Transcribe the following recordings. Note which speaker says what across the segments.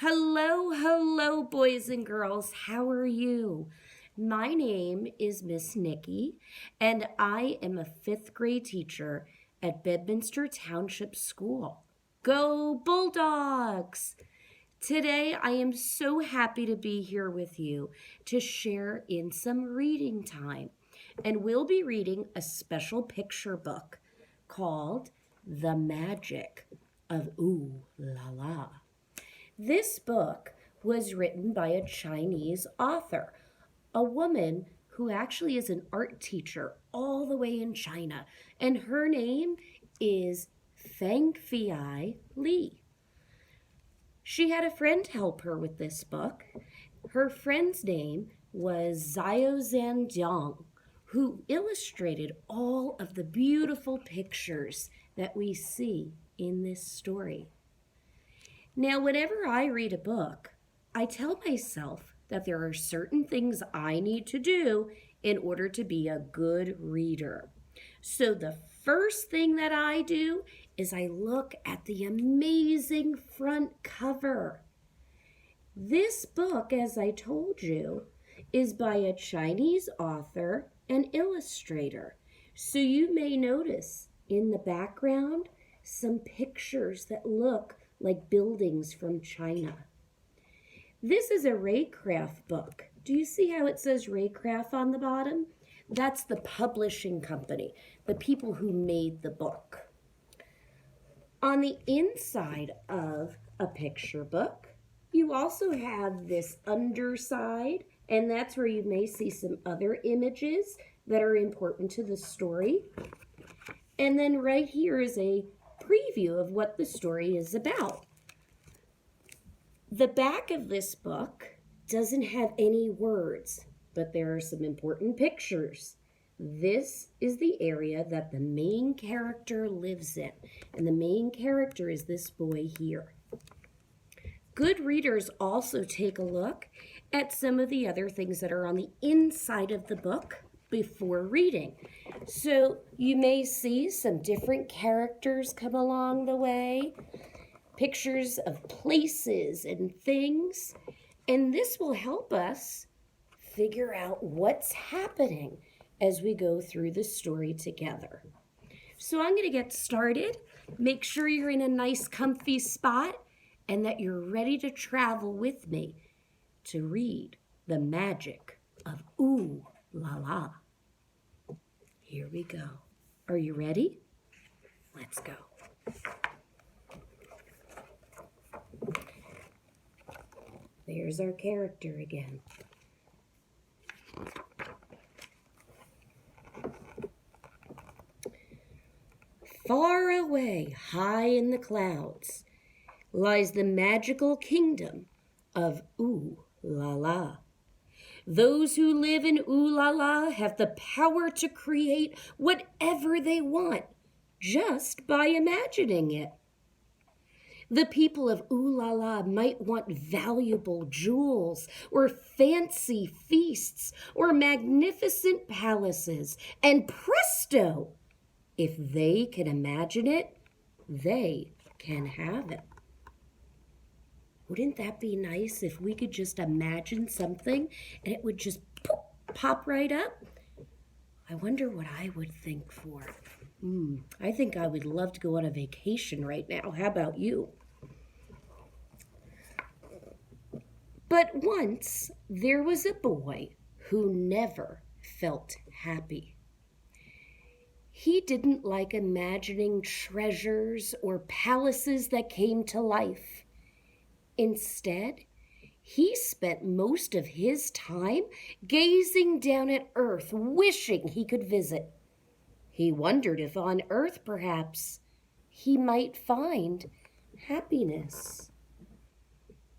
Speaker 1: Hello, hello, boys and girls. How are you? My name is Miss Nikki, and I am a fifth grade teacher at Bedminster Township School. Go Bulldogs! Today, I am so happy to be here with you to share in some reading time. And we'll be reading a special picture book called The Magic of Ooh La La. This book was written by a Chinese author, a woman who actually is an art teacher all the way in China, and her name is FRI Li. She had a friend help her with this book. Her friend's name was Xiao Zhanjiang, who illustrated all of the beautiful pictures that we see in this story. Now, whenever I read a book, I tell myself that there are certain things I need to do in order to be a good reader. So the first thing that I do is I look at the amazing front cover. This book, as I told you, is by a Chinese author and illustrator. So you may notice in the background some pictures that look like buildings from China. This is a Raycraft book. Do you see how it says Raycraft on the bottom? That's the publishing company, the people who made the book. On the inside of a picture book, you also have this underside, and that's where you may see some other images that are important to the story. And then right here is a preview of what the story is about. The back of this book doesn't have any words, but there are some important pictures. This is the area that the main character lives in, and the main character is this boy here. Good readers also take a look at some of the other things that are on the inside of the book before reading. So you may see some different characters come along the way, pictures of places and things, and this will help us figure out what's happening as we go through the story together. So I'm going to get started. Make sure you're in a nice comfy spot and that you're ready to travel with me to read The Magic of Ooh La La. Here we go. Are you ready? Let's go. There's our character again. Far away, high in the clouds, lies the magical kingdom of Ooh La La. Those who live in Ooh La La have the power to create whatever they want just by imagining it. The people of Ooh La La might want valuable jewels or fancy feasts or magnificent palaces, and presto! If they can imagine it, they can have it. Wouldn't that be nice if we could just imagine something and it would just pop right up? I wonder what I would think for. I think I would love to go on a vacation right now. How about you? But once there was a boy who never felt happy. He didn't like imagining treasures or palaces that came to life. Instead, he spent most of his time gazing down at Earth, wishing he could visit. He wondered if on Earth, perhaps, he might find happiness.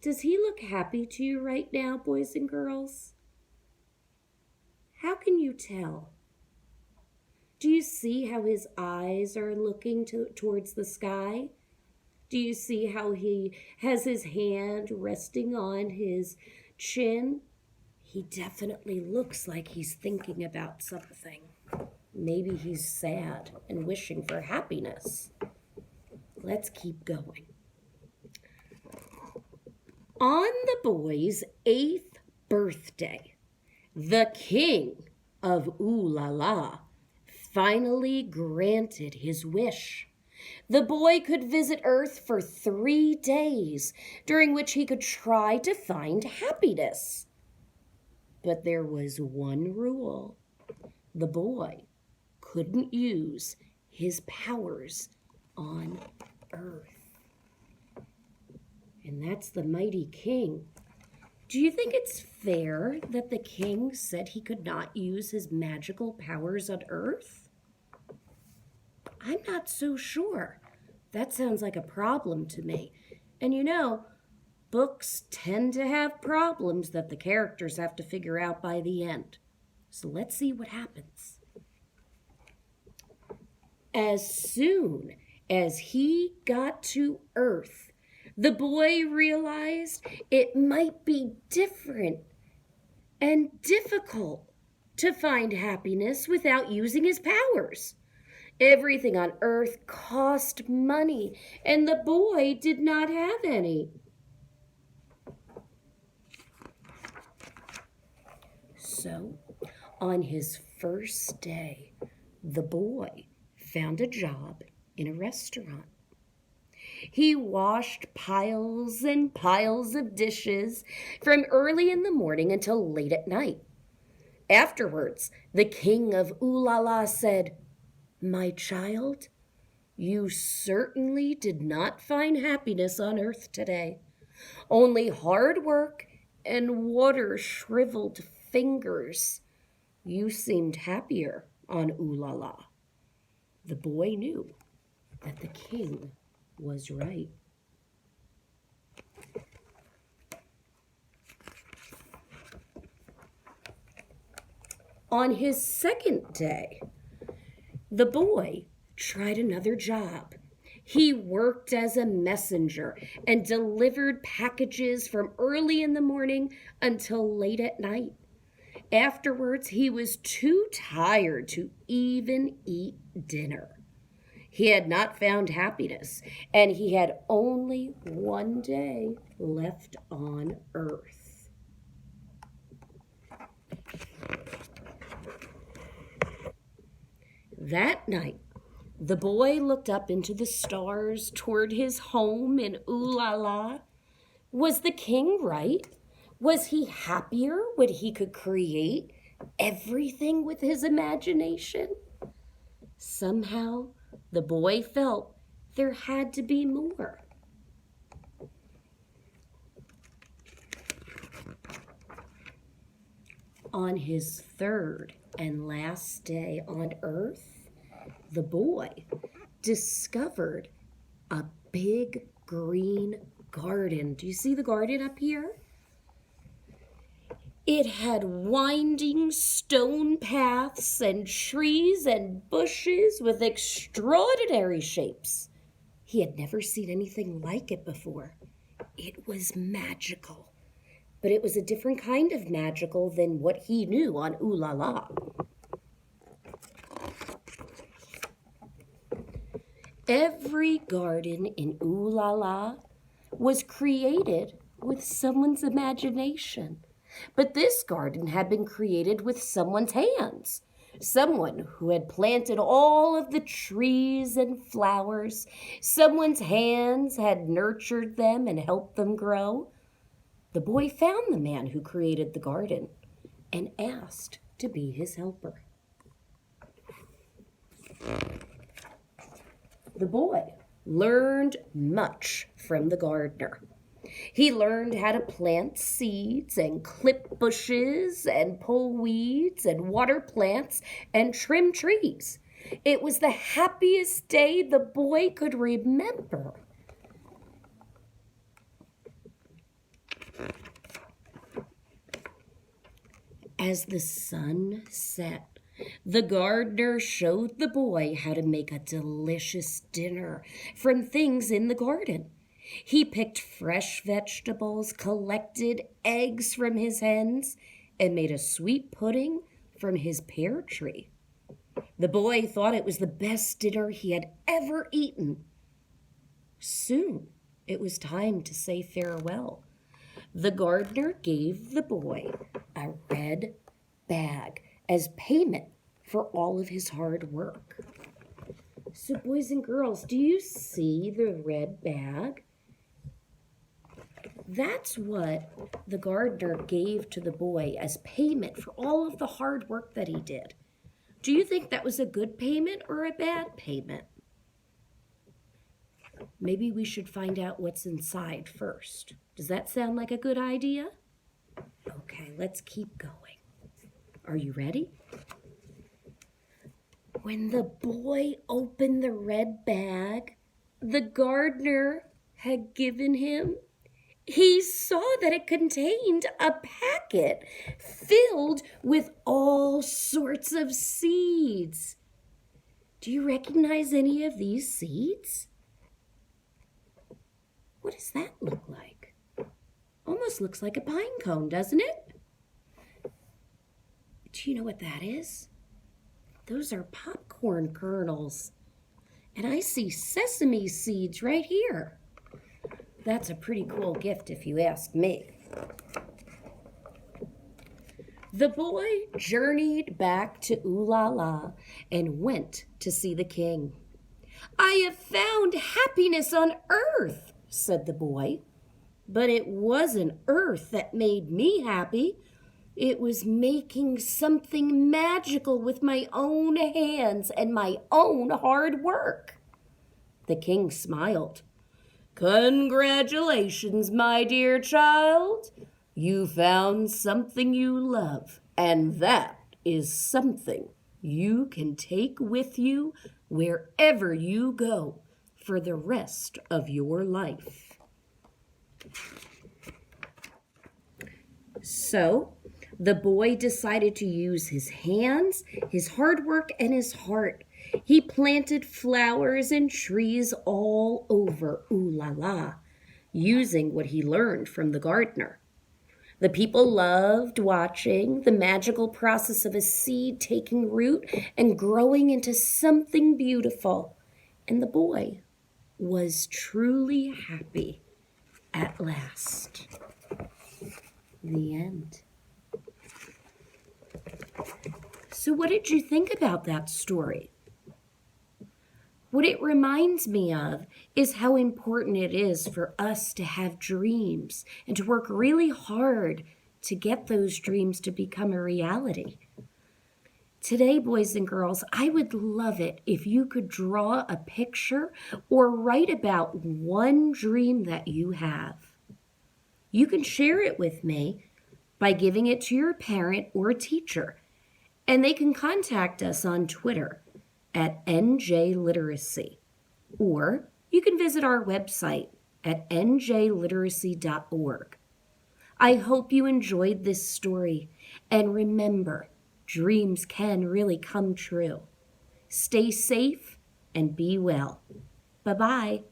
Speaker 1: Does he look happy to you right now, boys and girls? How can you tell? Do you see how his eyes are looking towards the sky? Do you see how he has his hand resting on his chin? He definitely looks like he's thinking about something. Maybe he's sad and wishing for happiness. Let's keep going. On the boy's 8th birthday, the king of Ooh La La finally granted his wish. The boy could visit Earth for 3 days, during which he could try to find happiness. But there was one rule. The boy couldn't use his powers on Earth. And that's the mighty king. Do you think it's fair that the king said he could not use his magical powers on Earth? I'm not so sure. That sounds like a problem to me. And you know, books tend to have problems that the characters have to figure out by the end. So let's see what happens. As soon as he got to Earth, the boy realized it might be different and difficult to find happiness without using his powers. Everything on Earth cost money, and the boy did not have any. So, on his first day, the boy found a job in a restaurant. He washed piles and piles of dishes from early in the morning until late at night. Afterwards, the king of Ooh La La said, "My child, you certainly did not find happiness on Earth today. Only hard work and water-shriveled fingers. You seemed happier on Ooh La La." The boy knew that the king was right. On his second day, the boy tried another job. He worked as a messenger and delivered packages from early in the morning until late at night. Afterwards, he was too tired to even eat dinner. He had not found happiness, and he had only one day left on Earth. That night, the boy looked up into the stars toward his home in Ooh La La. Was the king right? Was he happier when he could create everything with his imagination? Somehow, the boy felt there had to be more. On his third and last day on Earth, the boy discovered a big green garden. Do you see the garden up here? It had winding stone paths and trees and bushes with extraordinary shapes. He had never seen anything like it before. It was magical, but it was a different kind of magical than what he knew on Ooh La La. Every garden in Ooh La La was created with someone's imagination. But this garden had been created with someone's hands. Someone who had planted all of the trees and flowers. Someone's hands had nurtured them and helped them grow. The boy found the man who created the garden and asked to be his helper. The boy learned much from the gardener. He learned how to plant seeds and clip bushes and pull weeds and water plants and trim trees. It was the happiest day the boy could remember. As the sun set, the gardener showed the boy how to make a delicious dinner from things in the garden. He picked fresh vegetables, collected eggs from his hens, and made a sweet pudding from his pear tree. The boy thought it was the best dinner he had ever eaten. Soon it was time to say farewell. The gardener gave the boy a red bag as payment for all of his hard work. So, boys and girls, do you see the red bag? That's what the gardener gave to the boy as payment for all of the hard work that he did. Do you think that was a good payment or a bad payment? Maybe we should find out what's inside first. Does that sound like a good idea? Okay, let's keep going. Are you ready? When the boy opened the red bag the gardener had given him, he saw that it contained a packet filled with all sorts of seeds. Do you recognize any of these seeds? What does that look like? Almost looks like a pine cone, doesn't it? Do you know what that is? Those are popcorn kernels. And I see sesame seeds right here. That's a pretty cool gift if you ask me. The boy journeyed back to Ulala and went to see the king. "I have found happiness on earth," said the boy. "But it wasn't earth that made me happy. It was making something magical with my own hands and my own hard work." The king smiled. "Congratulations, my dear child. You found something you love, and that is something you can take with you wherever you go for the rest of your life." So, the boy decided to use his hands, his hard work, and his heart. He planted flowers and trees all over Ulala, using what he learned from the gardener. The people loved watching the magical process of a seed taking root and growing into something beautiful. And the boy was truly happy at last. The end. So what did you think about that story? What it reminds me of is how important it is for us to have dreams and to work really hard to get those dreams to become a reality. Today, boys and girls, I would love it if you could draw a picture or write about one dream that you have. You can share it with me by giving it to your parent or teacher, and they can contact us on Twitter at NJ Literacy, or you can visit our website at njliteracy.org. I hope you enjoyed this story, and remember, dreams can really come true. Stay safe and be well. Bye-bye.